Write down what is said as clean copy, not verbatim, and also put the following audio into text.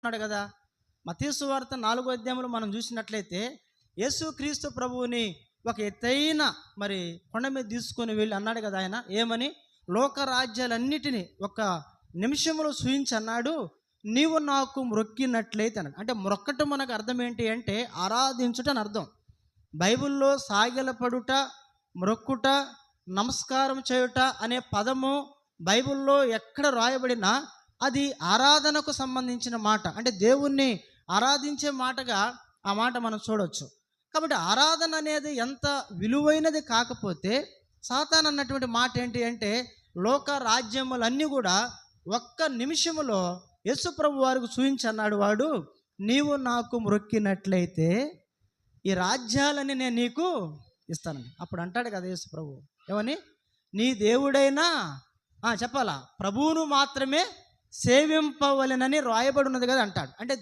అన్నాడు కదా. మత్తయి సువార్త 4వ అధ్యాయంలో మనం చూసినట్లయితే యేసుక్రీస్తు ప్రభువుని ఒక ఎత్తైన మరి కొండ మీద తీసుకొని వెళ్ళి అన్నాడు కదా ఆయన, ఏమని? లోకరాజ్యాలన్నిటినీ ఒక నిమిషంలో సూచించి అన్నాడు, నీవు నాకు మ్రొక్కినట్లయితే అన్నాడు. అంటే మ్రొక్కటం మనకు అర్థం ఏంటి అంటే ఆరాధించుట అని అర్థం. బైబిల్లో సాగిలపడుట, మ్రొక్కుట, నమస్కారం చేయుట అనే పదము బైబిల్లో ఎక్కడ రాయబడినా అది ఆరాధనకు సంబంధించిన మాట. అంటే దేవుణ్ణి ఆరాధించే మాటగా ఆ మాట మనం చూడవచ్చు. కాబట్టి ఆరాధన అనేది ఎంత విలువైనది కాకపోతే సాతాను అన్నటువంటి మాట ఏంటి అంటే లోక రాజ్యములన్నీ కూడా ఒక్క నిమిషములో యేసు ప్రభు వారికి చూయించి అన్నాడు వాడు, నీవు నాకు మ్రొక్కినట్లయితే ఈ రాజ్యాలని నేను నీకు ఇస్తానండి. అప్పుడు అంటాడు కదా యేసు ప్రభు, ఏమని? నీ దేవుడైనా చెప్పాలా ప్రభువును మాత్రమే సేవింపవలెనని రాయబడి ఉన్నది కదా అంటాడు. అంటే